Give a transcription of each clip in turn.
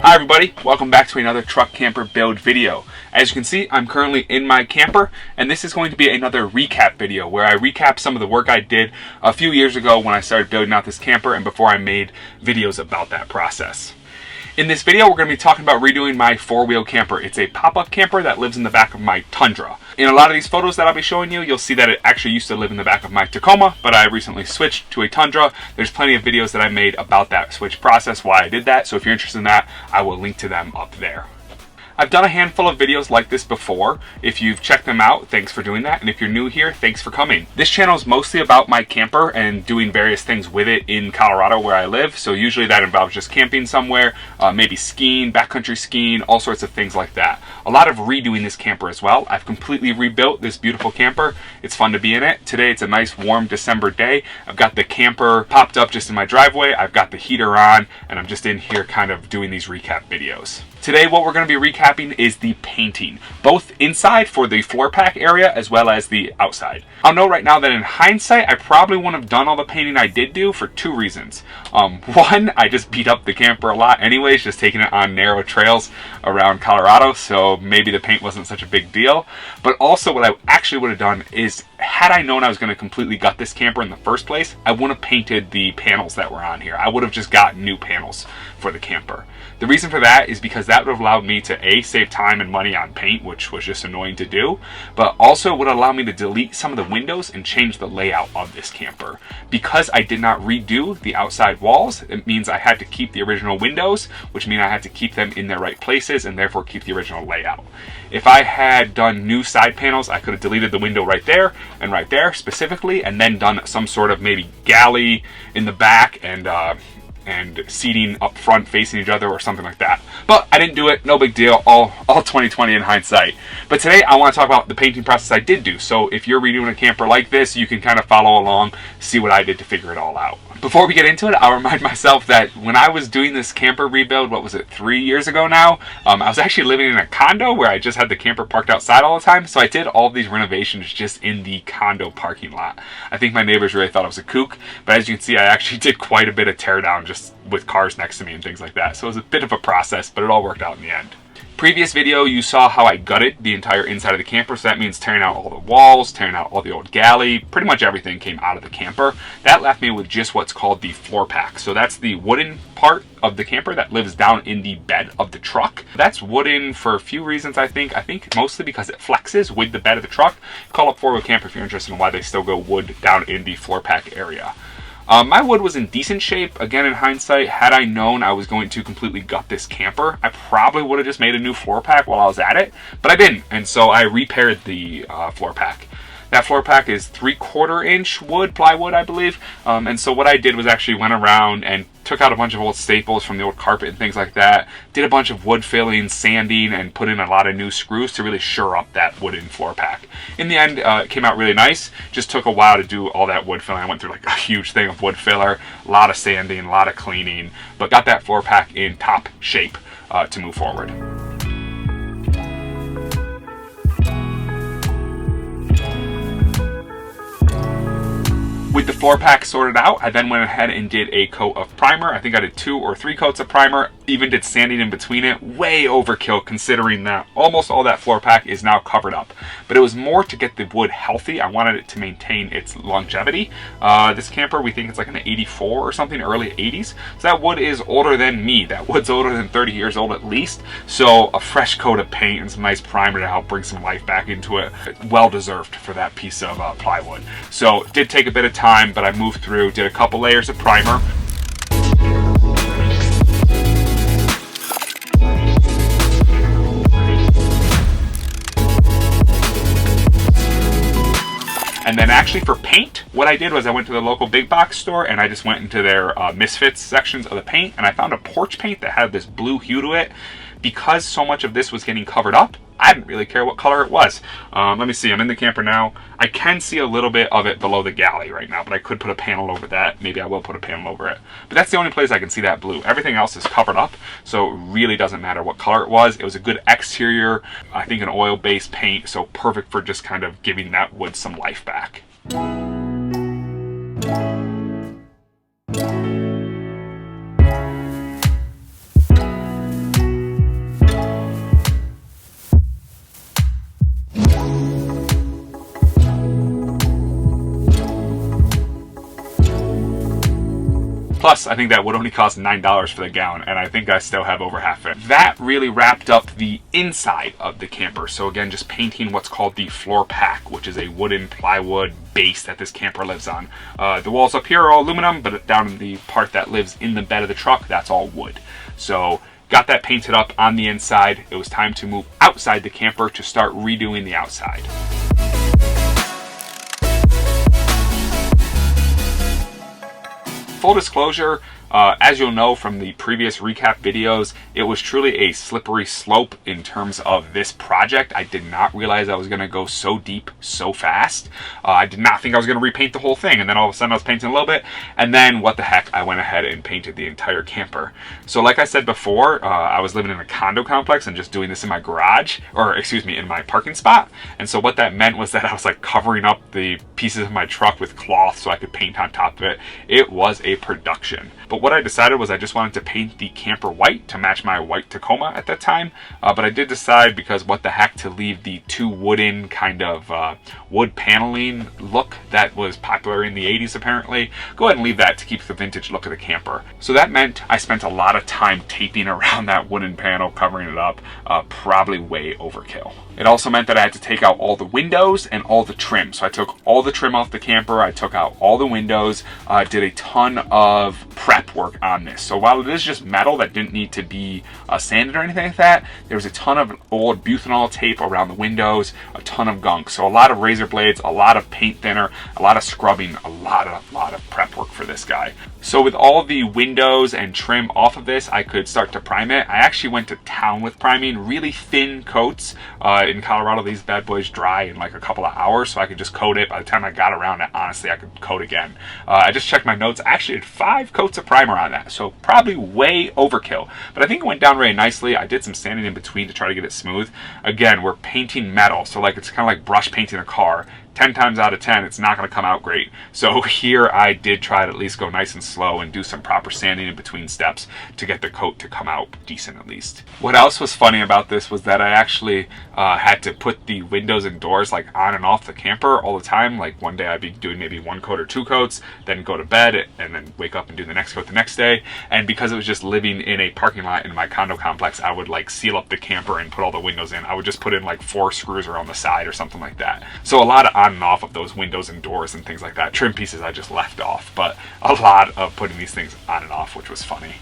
Hi everybody, welcome back to another truck camper build video. As you can see, I'm currently in my camper, and this is going to be another recap video where I recap some of the work I did a few years ago when I started building out this camper and before I made videos about that process. In this video, we're going to be talking about redoing my four-wheel camper. It's a pop-up camper that lives in the back of my Tundra. In a lot of these photos that I'll be showing you, you'll see that it actually used to live in the back of my Tacoma, but I recently switched to a Tundra. There's plenty of videos that I made about that switch process, why I did that, so if you're interested in that, I will link to them up there. I've done a handful of videos like this before. If you've checked them out, thanks for doing that. And if you're new here, thanks for coming. This channel is mostly about my camper and doing various things with it in Colorado where I live. So usually that involves just camping somewhere, maybe skiing, backcountry skiing, all sorts of things like that. A lot of redoing this camper as well. I've completely rebuilt this beautiful camper. It's fun to be in it. Today it's a nice warm December day. I've got the camper popped up just in my driveway. I've got the heater on and I'm just in here kind of doing these recap videos. Today what we're going to be recapping is the painting, both inside for the floor pack area as well as the outside. I'll know right now that in hindsight I probably wouldn't have done all the painting I did do for two reasons. One, I just beat up the camper a lot anyways, just taking it on narrow trails around Colorado, so maybe the paint wasn't such a big deal. But also what I actually would have done is, had I known I was going to completely gut this camper in the first place, I wouldn't have painted the panels that were on here. I would have just got new panels for the camper. The reason for that is because that would have allowed me to A, save time and money on paint, which was just annoying to do, but also would allow me to delete some of the windows and change the layout of this camper. Because I did not redo the outside walls, it means I had to keep the original windows, which means I had to keep them in their right places and therefore keep the original layout. If I had done new side panels, I could have deleted the window right there and right there specifically, and then done some sort of maybe galley in the back and seating up front facing each other or something like that. But I didn't do it, no big deal, all 2020 in hindsight. But today I want to talk about the painting process I did do. So if you're redoing a camper like this, you can kind of follow along, see what I did to figure it all out. Before we get into it, I'll remind myself that when I was doing this camper rebuild, what was it, 3 years ago now, I was actually living in a condo where I just had the camper parked outside all the time. So I did all of these renovations just in the condo parking lot. I think my neighbors really thought I was a kook, but as you can see, I actually did quite a bit of tear down just with cars next to me and things like that. So it was a bit of a process, but it all worked out in the end. Previous video, you saw how I gutted the entire inside of the camper, so that means tearing out all the walls, tearing out all the old galley, pretty much everything came out of the camper. That left me with just what's called the floor pack. So that's the wooden part of the camper that lives down in the bed of the truck. That's wooden for a few reasons, I think mostly because it flexes with the bed of the truck. Call up four-wheel camper if you're interested in why they still go wood down in the floor pack area. My wood was in decent shape. Again, in hindsight, had I known I was going to completely gut this camper, I probably would have just made a new floor pack while I was at it, but I didn't, and so I repaired the floor pack. That floor pack is 3/4 inch wood, plywood, I believe, and so what I did was actually went around and took out a bunch of old staples from the old carpet and things like that, did a bunch of wood filling, sanding, and put in a lot of new screws to really shore up that wooden floor pack. In the end, it came out really nice. Just took a while to do all that wood filling. I went through like a huge thing of wood filler, a lot of sanding, a lot of cleaning, but got that floor pack in top shape to move forward. With the floor pack sorted out, I then went ahead and did a coat of primer. I think I did 2 or 3 coats of primer, even did sanding in between it. Way overkill considering that almost all that floor pack is now covered up. But it was more to get the wood healthy. I wanted it to maintain its longevity. This camper, we think it's like an 84 or something, early 80s. So that wood is older than me. That wood's older than 30 years old at least. So a fresh coat of paint and some nice primer to help bring some life back into it. Well deserved for that piece of plywood. So it did take a bit of time, but I moved through, did a couple layers of primer. And then actually for paint, what I did was I went to the local big box store and I just went into their misfits sections of the paint, and I found a porch paint that had this blue hue to it. Because so much of this was getting covered up, I didn't really care what color it was. Let me see, I'm in the camper now. I can see a little bit of it below the galley right now, but I could put a panel over that. Maybe I will put a panel over it. But that's the only place I can see that blue. Everything else is covered up, so it really doesn't matter what color it was. It was a good exterior, I think an oil-based paint, so perfect for just kind of giving that wood some life back. Plus, I think that would only cost $9 for the gallon, and I think I still have over half it. That really wrapped up the inside of the camper. So again, just painting what's called the floor pack, which is a wooden plywood base that this camper lives on. The walls up here are all aluminum, but down in the part that lives in the bed of the truck, that's all wood. So got that painted up on the inside. It was time to move outside the camper to start redoing the outside. Full disclosure, as you'll know from the previous recap videos, it was truly a slippery slope in terms of this project. I did not realize I was going to go so deep so fast. I did not think I was going to repaint the whole thing, and then all of a sudden I was painting a little bit, and then what the heck, I went ahead and painted the entire camper. So like I said before, I was living in a condo complex and just doing this in my garage, or excuse me, in my parking spot. And so what that meant was that I was like covering up the pieces of my truck with cloth so I could paint on top of it. It was a production. But what I decided was I just wanted to paint the camper white to match my white Tacoma at that time. But I did decide, because what the heck, to leave the two wooden kind of wood paneling look that was popular in the 80s apparently. Go ahead and leave that to keep the vintage look of the camper. So that meant I spent a lot of time taping around that wooden panel, covering it up, probably way overkill. It also meant that I had to take out all the windows and all the trim. So I took all the trim off the camper, I took out all the windows, did a ton of prep work on this. So while it is just metal that didn't need to be sanded or anything like that, there was a ton of old butanol tape around the windows, a ton of gunk. So a lot of razor blades, a lot of paint thinner, a lot of scrubbing, a lot of prep work for this guy. So with all the windows and trim off of this, I could start to prime it. I actually went to town with priming, really thin coats. In Colorado, these bad boys dry in like a couple of hours, so I could just coat it. By the time I got around it, honestly, I could coat again. I just checked my notes. I actually did 5 coats of primer on that, so probably way overkill. But I think it went down very nicely. I did some sanding in between to try to get it smooth. Again, we're painting metal, so like it's kind of like brush painting a car. 10 times out of 10, it's not going to come out great. So here I did try to at least go nice and slow and do some proper sanding in between steps to get the coat to come out decent at least. What else was funny about this was that I actually had to put the windows and doors like on and off the camper all the time. Like one day I'd be doing maybe 1 coat or 2 coats, then go to bed and then wake up and do the next coat the next day. And because it was just living in a parking lot in my condo complex, I would like seal up the camper and put all the windows in. I would just put in like 4 screws around the side or something like that. So a lot of on and off of those windows and doors and things like that. Trim pieces I just left off, but a lot of putting these things on and off, which was funny.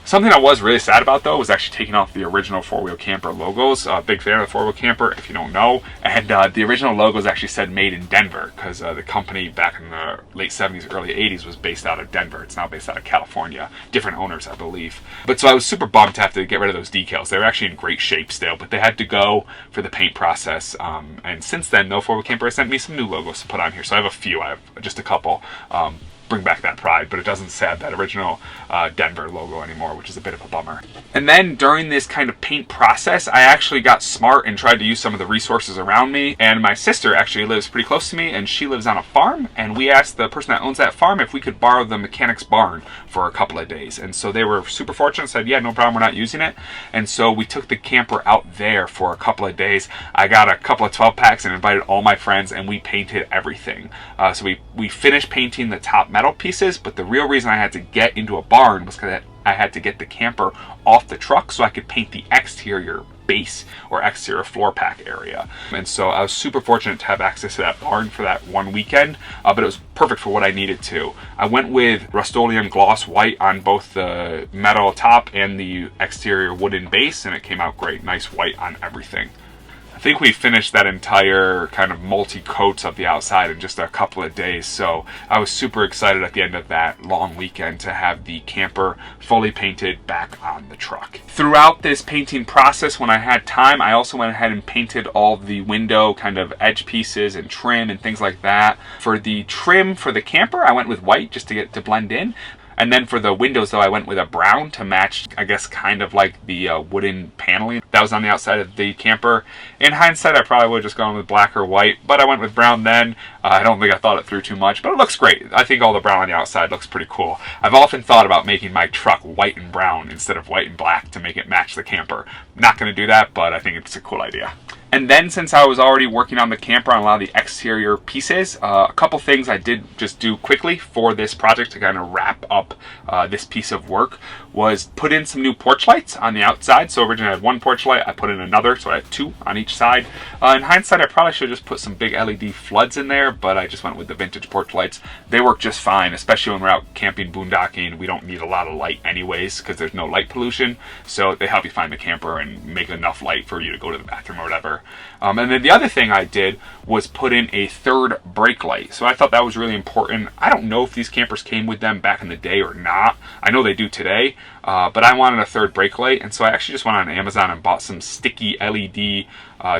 Something I was really sad about though was actually taking off the original 4-wheel camper logos. Big fan of the 4-wheel camper, if you don't know. And the original logos actually said made in Denver, because the company back in the late 70s, early 80s was based out of Denver. It's now based out of California. Different owners, I believe. But so I was super bummed to have to get rid of those decals. They were actually in great shape still, but they had to go for the paint process. And since then, though, 4-wheel camper has sent me some new logos to put on here. So I have a few. I have just a couple. Bring back that pride, but it doesn't have that original Denver logo anymore, which is a bit of a bummer. And then during this kind of paint process, I actually got smart and tried to use some of the resources around me. And my sister actually lives pretty close to me, and she lives on a farm. And we asked the person that owns that farm if we could borrow the mechanic's barn for a couple of days. And so they were super fortunate, said, yeah, no problem, we're not using it. And so we took the camper out there for a couple of days. I got a couple of 12 packs and invited all my friends, and we painted everything. So we finished painting the top metal pieces, but the real reason I had to get into a barn was because I had to get the camper off the truck so I could paint the exterior base or exterior floor pack area. And so I was super fortunate to have access to that barn for that one weekend, but it was perfect for what I needed to. I went with Rust-Oleum gloss white on both the metal top and the exterior wooden base, and it came out great. Nice white on everything. I think we finished that entire kind of multi-coats of the outside in just a couple of days, so I was super excited at the end of that long weekend to have the camper fully painted back on the truck. Throughout this painting process, when I had time, I also went ahead and painted all the window kind of edge pieces and trim and things like that. For the trim for the camper, I went with white just to get to blend in. And then for the windows, though, I went with a brown to match, I guess, kind of like the wooden paneling that was on the outside of the camper. In hindsight, I probably would have just gone with black or white, but I went with brown then. I don't think I thought it through too much, but it looks great. I think all the brown on the outside looks pretty cool. I've often thought about making my truck white and brown instead of white and black to make it match the camper. Not going to do that, but I think it's a cool idea. And then since I was already working on the camper on a lot of the exterior pieces, a couple things I did just do quickly for this project to kind of wrap up this piece of work was put in some new porch lights on the outside. So originally I had one porch light, I put in another, so I had two on each side. In hindsight, I probably should have just put some big LED floods in there, but I just went with the vintage porch lights. They work just fine, especially when we're out camping, boondocking. We don't need a lot of light anyways because there's no light pollution. So they help you find the camper and make enough light for you to go to the bathroom or whatever. And then the other thing I did was put in a third brake light. So I thought that was really important. I don't know if these campers came with them back in the day or not. I know they do today, but I wanted a third brake light. And so I actually just went on Amazon and bought some sticky LED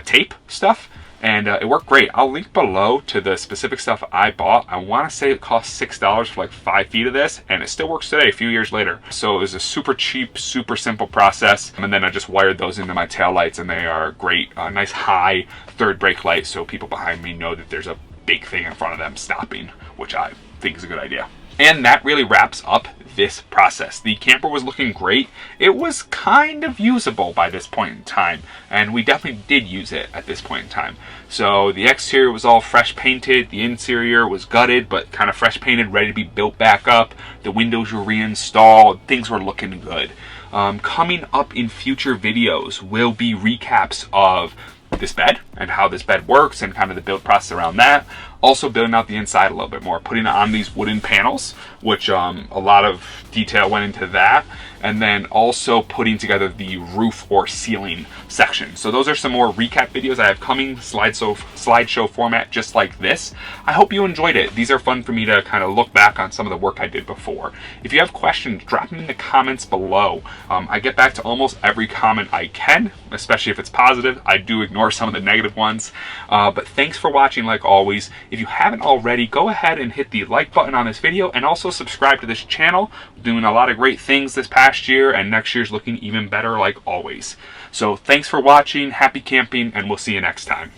tape stuff. And it worked great. I'll link below to the specific stuff I bought. I want to say it cost $6 for like 5 feet of this, and it still works today, a few years later. So it was a super cheap, super simple process. And then I just wired those into my taillights, and they are great. Nice high third brake light, so people behind me know that there's a big thing in front of them stopping, which I think is a good idea. And that really wraps up this process. The camper was looking great. It was kind of usable by this point in time, and we definitely did use it at this point in time. So the exterior was all fresh painted, the interior was gutted but kind of fresh painted, ready to be built back up. The windows were reinstalled, things were looking good. Coming up in future videos will be recaps of this bed and how this bed works and kind of the build process around that. Also building out the inside a little bit more, putting on these wooden panels, which a lot of detail went into that, and then also putting together the roof or ceiling section. So those are some more recap videos I have coming, slideshow format just like this. I hope you enjoyed it. These are fun for me to kind of look back on some of the work I did before. If you have questions, drop them in the comments below. I get back to almost every comment I can, especially if it's positive. I do ignore some of the negative ones. But thanks for watching like always. If you haven't already, go ahead and hit the like button on this video and also subscribe to this channel. We're doing a lot of great things this past year, and next year's looking even better like always. So thanks for watching, happy camping, and we'll see you next time.